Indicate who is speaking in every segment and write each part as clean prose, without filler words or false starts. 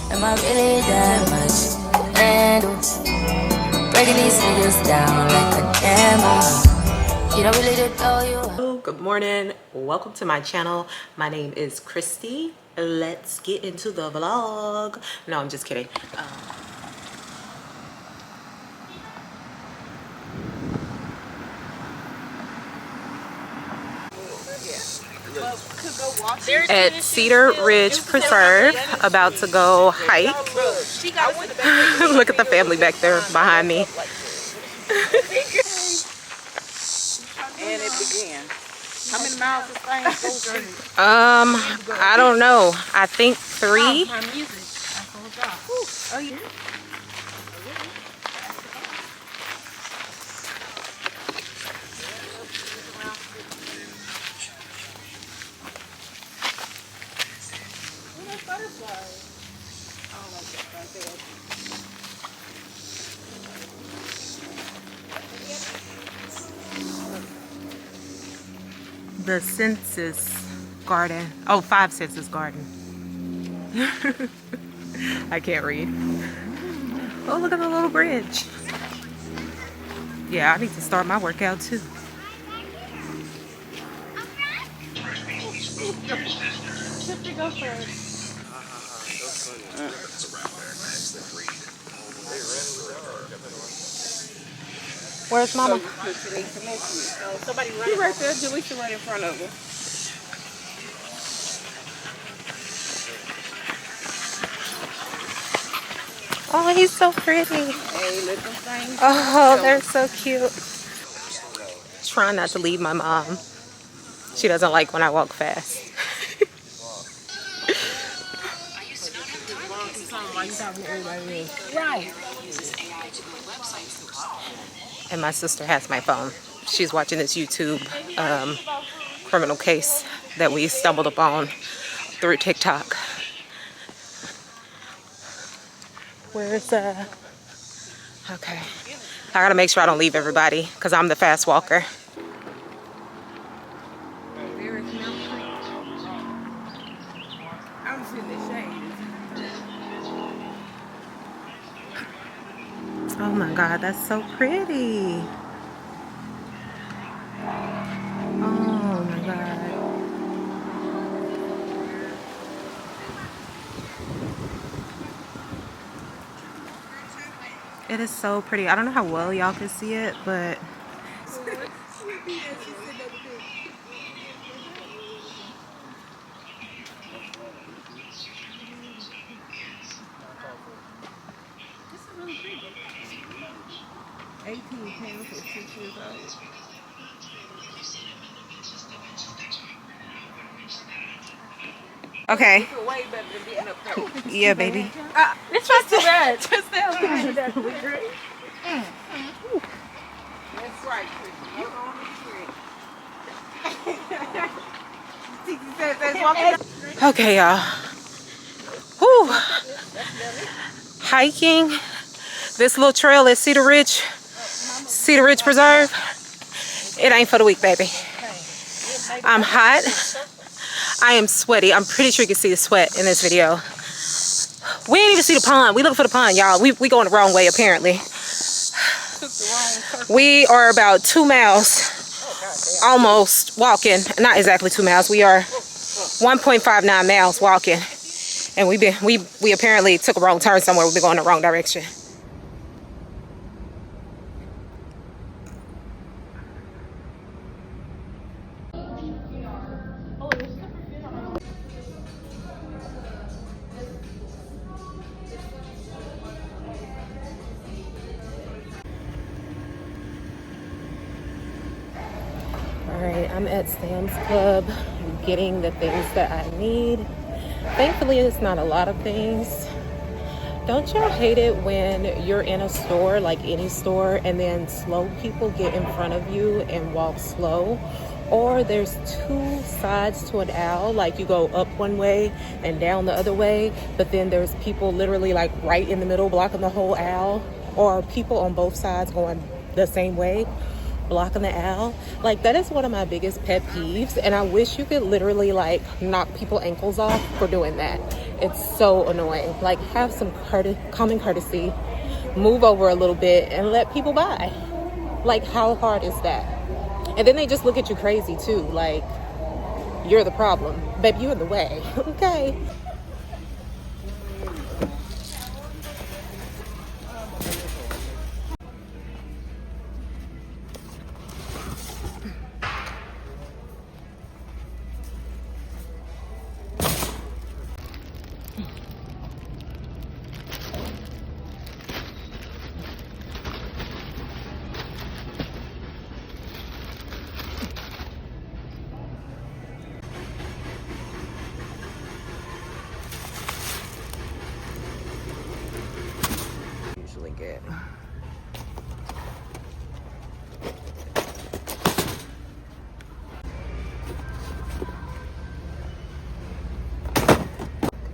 Speaker 1: Am I really that much to handle? Breaking these niggas down like a camel. You don't really know you.
Speaker 2: Hello, good morning. Welcome to my channel. My name is Christy. Let's get into the vlog. No, I'm just kidding. At Cedar Ridge Preserve, about to go hike. Look at the family back there behind me.
Speaker 3: And it began. How many miles is thing?
Speaker 2: I don't know. I think 3.
Speaker 3: My music. Oh, yeah.
Speaker 2: The Census Garden. Oh, 5 Census Garden. I can't read. Oh, look at the little bridge. Yeah, I need to start my workout too.
Speaker 3: Go first.
Speaker 2: Where's Mama?
Speaker 3: Somebody right there. Jaleesa right in front of her.
Speaker 2: Oh, he's so pretty.
Speaker 3: Hey, let them things.
Speaker 2: Oh, they're so cute. Trying not to leave my mom. She doesn't like when I walk fast.
Speaker 3: Right.
Speaker 2: And my sister has my phone. She's watching this YouTube criminal case that we stumbled upon through TikTok. Where's okay. I gotta make sure I don't leave everybody because I'm the fast walker.
Speaker 3: I'm sitting in the shade.
Speaker 2: Oh my God, that's so pretty. Oh my God. It is so pretty. I don't know how well y'all can see it, but
Speaker 3: This is really pretty. 18 pounds for 6 years old.
Speaker 2: okay.
Speaker 3: It's way better than being up there.
Speaker 2: Yeah, baby.
Speaker 3: It's not too bad. Just that. That's great. That's right, Christy. You're on the tree.
Speaker 2: Okay, y'all. Whew. Hiking. This little trail at Cedar Ridge Preserve. It ain't for the weak, baby. I'm hot. I am sweaty. I'm pretty sure you can see the sweat in this video. We didn't even see the pond. We looking for the pond, y'all. We going the wrong way, apparently. We are about 2 miles, almost walking. Not exactly 2 miles. We are 1.59 miles walking, and we apparently took a wrong turn somewhere. We've been going the wrong direction. Alright, I'm at Sam's Club getting the things that I need. Thankfully, it's not a lot of things. Don't y'all hate it when you're in a store, like any store, and then slow people get in front of you and walk slow? Or there's 2 sides to an aisle, like you go up one way and down the other way, but then there's people literally like right in the middle blocking the whole aisle, or people on both sides going the same way, blocking the aisle. Like, that is one of my biggest pet peeves, and I wish you could literally like knock people ankles off for doing that. It's so annoying. Like, have some common courtesy, move over a little bit and let people buy. Like, how hard is that? And then they just look at you crazy too, like you're the problem. Babe, you in the way. Okay. Usually get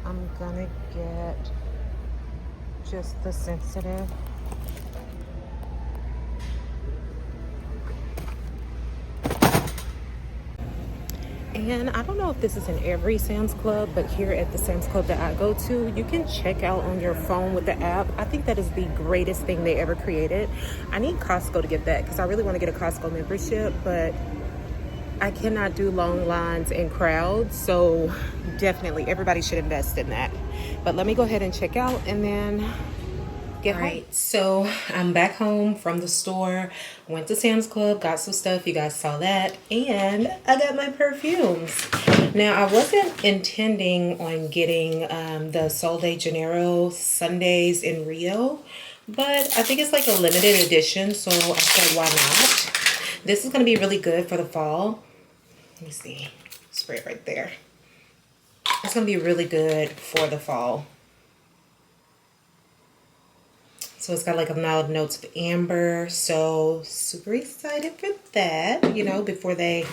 Speaker 2: I'm gonna get just the sensitive. And I don't know if this is in every Sam's Club, but here at the Sam's Club that I go to, you can check out on your phone with the app. I think that is the greatest thing they ever created. I need Costco to get that because I really want to get a Costco membership, but I cannot do long lines and crowds. So definitely everybody should invest in that. But let me go ahead and check out and then get home. Right, so I'm back home from the store, went to Sam's Club, got some stuff, you guys saw that, and I got my perfumes. Now, I wasn't intending on getting the Sol de Janeiro Sundays in Rio, but I think it's like a limited edition, so I said, why not? This is going to be really good for the fall. Let me see, spray it right there. It's going to be really good for the fall. So it's got like a mild notes of amber. So super excited for that, you know, before they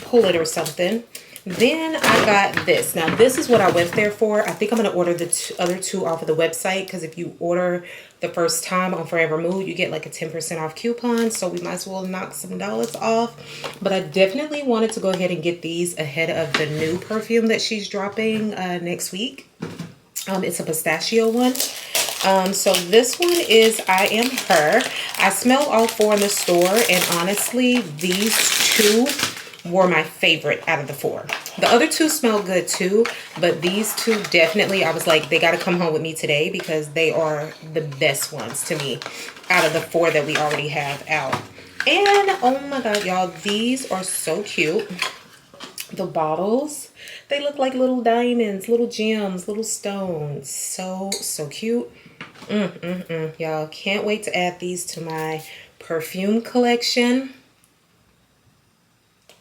Speaker 2: pull it or something. Then I got this. Now this is what I went there for. I think I'm going to order the other two off of the website, because if you order the first time on Forever Mood, you get like a 10% off coupon. So we might as well knock some dollars off. But I definitely wanted to go ahead and get these ahead of the new perfume that she's dropping next week. It's a pistachio one. So this one is I Am Her. I smelled all four in the store, and honestly, these two were my favorite out of the four. The other two smell good too, but these two definitely, I was like, they got to come home with me today because they are the best ones to me out of the four that we already have out. And oh my god, y'all, these are so cute. The bottles, they look like little diamonds, little gems, little stones. So cute. Y'all, can't wait to add these to my perfume collection.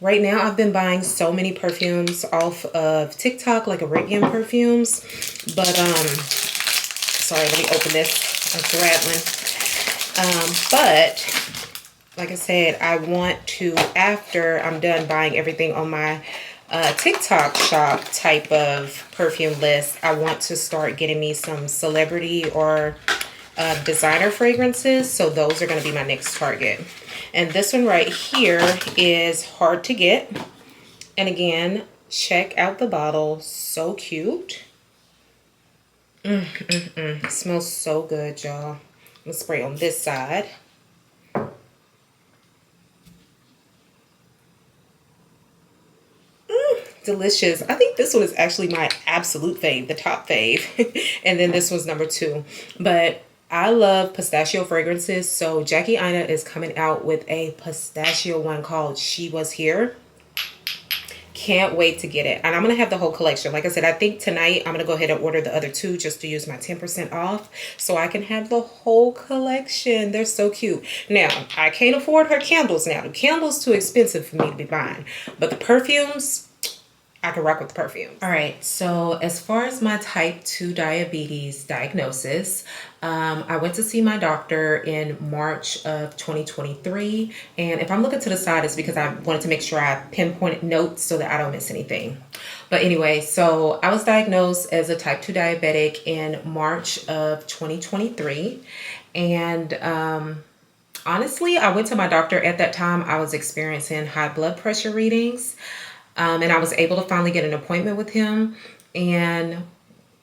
Speaker 2: Right now, I've been buying so many perfumes off of TikTok, like Arabian perfumes. But, sorry, let me open this. It's rattling. But, like I said, I want to, after I'm done buying everything on my TikTok shop type of perfume list, I want to start getting me some celebrity or designer fragrances. So those are going to be my next target. And this one right here is hard to get. And again, check out the bottle. So cute. It smells so good, y'all. I'm going to spray on this side. Delicious. I think this one is actually my absolute fave, the top fave. And then this one's number 2. But I love pistachio fragrances. So Jackie Ina is coming out with a pistachio one called She Was Here. Can't wait to get it. And I'm going to have the whole collection. Like I said, I think tonight I'm going to go ahead and order the other 2 just to use my 10% off so I can have the whole collection. They're so cute. Now, I can't afford her candles now. The candles too expensive for me to be buying. But the perfumes, I can rock with the perfume. All right, so as far as my type 2 diabetes diagnosis, I went to see my doctor in March of 2023. And if I'm looking to the side, it's because I wanted to make sure I pinpointed notes so that I don't miss anything. But anyway, so I was diagnosed as a type 2 diabetic in March of 2023. And honestly, I went to my doctor at that time. I was experiencing high blood pressure readings. And I was able to finally get an appointment with him. And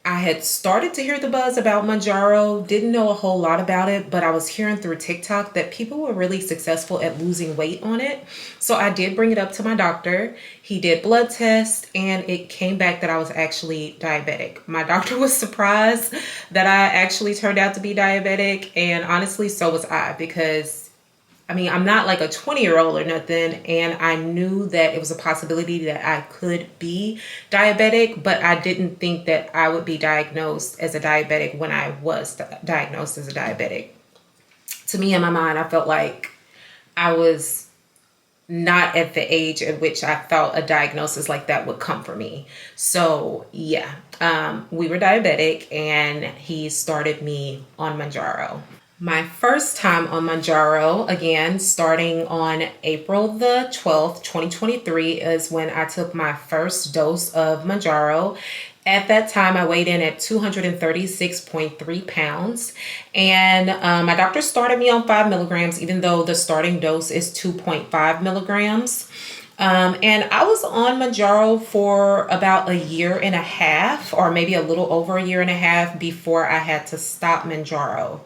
Speaker 2: I had started to hear the buzz about Mounjaro, didn't know a whole lot about it, but I was hearing through TikTok that people were really successful at losing weight on it. So I did bring it up to my doctor. He did blood tests and it came back that I was actually diabetic. My doctor was surprised that I actually turned out to be diabetic, and honestly, so was I, because I mean, I'm not like a 20-year-old or nothing, and I knew that it was a possibility that I could be diabetic, but I didn't think that I would be diagnosed as a diabetic when I was diagnosed as a diabetic. To me, in my mind, I felt like I was not at the age at which I felt a diagnosis like that would come for me. So yeah, we were diabetic, and he started me on Mounjaro. My first time on Mounjaro, again, starting on April the 12th, 2023, is when I took my first dose of Mounjaro. At that time, I weighed in at 236.3 pounds, and my doctor started me on 5 milligrams, even though the starting dose is 2.5 milligrams. And I was on Mounjaro for about a year and a half, or maybe a little over a year and a half, before I had to stop Mounjaro.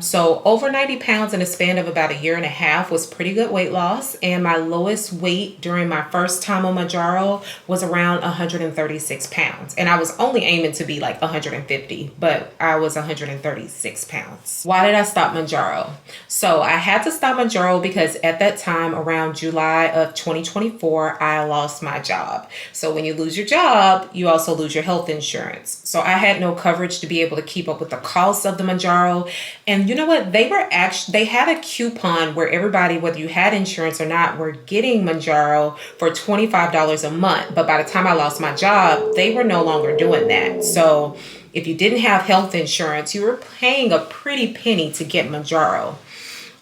Speaker 2: So over 90 pounds in a span of about a year and a half was pretty good weight loss. And my lowest weight during my first time on Mounjaro was around 136 pounds. And I was only aiming to be like 150, but I was 136 pounds. Why did I stop Mounjaro? So I had to stop Mounjaro because at that time, around July of 2024, I lost my job. So when you lose your job, you also lose your health insurance. So I had no coverage to be able to keep up with the costs of the Mounjaro. And you know what? They had a coupon where everybody, whether you had insurance or not, were getting Mounjaro for $25 a month. But by the time I lost my job, they were no longer doing that. So if you didn't have health insurance, you were paying a pretty penny to get Mounjaro.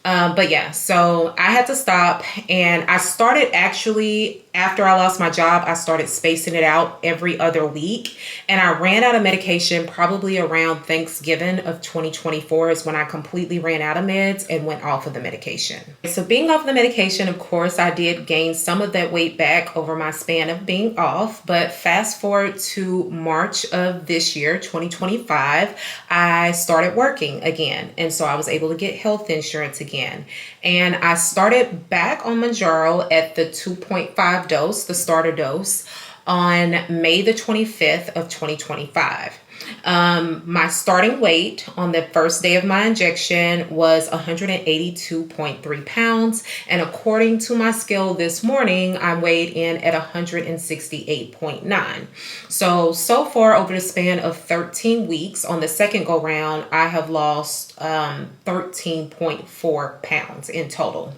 Speaker 2: But yeah, so I had to stop, and I started actually, after I lost my job, I started spacing it out every other week, and I ran out of medication probably around Thanksgiving of 2024 is when I completely ran out of meds and went off of the medication. So being off the medication, of course, I did gain some of that weight back over my span of being off, but fast forward to March of this year, 2025, I started working again, and so I was able to get health insurance again. And I started back on Mounjaro at the 2.5 dose, the starter dose, on May the 25th of 2025. My starting weight on the first day of my injection was 182.3 pounds. And according to my scale this morning, I weighed in at 168.9. So far over the span of 13 weeks on the second go round, I have lost 13.4 pounds in total.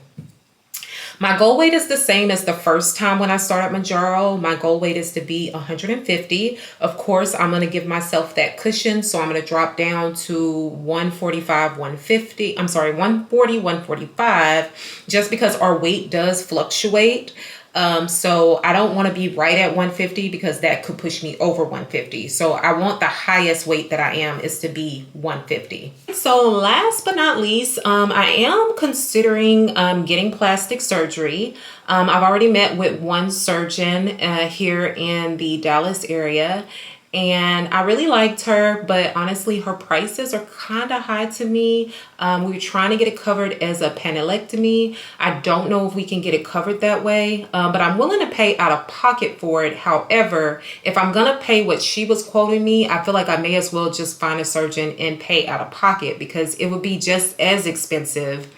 Speaker 2: My goal weight is the same as the first time when I started Mounjaro. My goal weight is to be 150. Of course, I'm going to give myself that cushion. So I'm going to drop down to 145, 150. I'm sorry, 140, 145, just because our weight does fluctuate. So I don't want to be right at 150 because that could push me over 150. So I want the highest weight that I am is to be 150. So last but not least, I am considering getting plastic surgery. I've already met with one surgeon here in the Dallas area, and I really liked her, but honestly, her prices are kind of high to me. We were trying to get it covered as a panelectomy. I don't know if we can get it covered that way, but I'm willing to pay out of pocket for it. However, if I'm going to pay what she was quoting me, I feel like I may as well just find a surgeon and pay out of pocket, because it would be just as expensive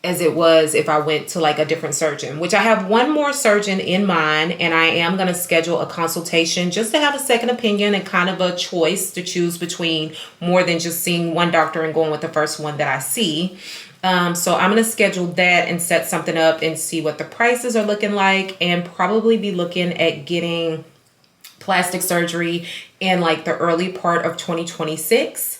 Speaker 2: as it was if I went to like a different surgeon, which I have one more surgeon in mind, and I am going to schedule a consultation just to have a second opinion and kind of a choice to choose between, more than just seeing one doctor and going with the first one that I see. So I'm going to schedule that and set something up and see what the prices are looking like, and probably be looking at getting plastic surgery in like the early part of 2026.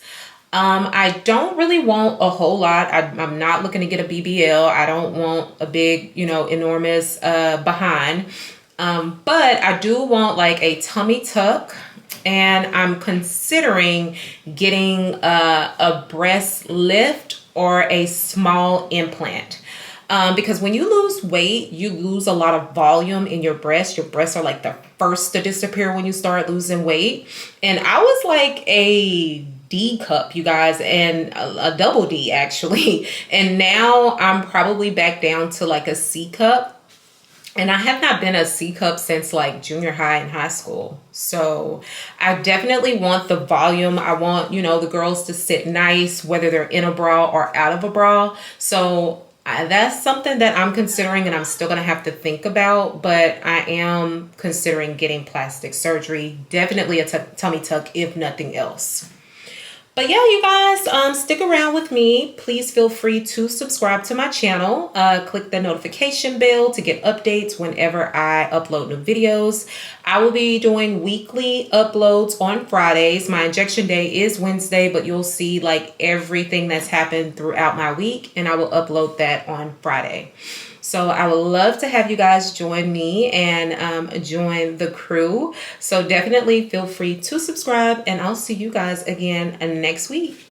Speaker 2: I don't really want a whole lot. I'm not looking to get a BBL. I don't want a big, enormous behind. But I do want like a tummy tuck, and I'm considering getting a breast lift or a small implant. because when you lose weight, you lose a lot of volume in your breasts. Your breasts are like the first to disappear when you start losing weight. And I was like a D cup, you guys, and a double D actually. And now I'm probably back down to like a C cup. And I have not been a C cup since like junior high and high school. So I definitely want the volume. I want, you know, the girls to sit nice, whether they're in a bra or out of a bra. So that's something that I'm considering, and I'm still going to have to think about. But I am considering getting plastic surgery. Definitely a tummy tuck, if nothing else. But yeah, you guys, stick around with me. Please feel free to subscribe to my channel. Click the notification bell to get updates whenever I upload new videos. I will be doing weekly uploads on Fridays. My injection day is Wednesday, but you'll see like everything that's happened throughout my week, and I will upload that on Friday. So I would love to have you guys join me and join the crew. So definitely feel free to subscribe, and I'll see you guys again next week.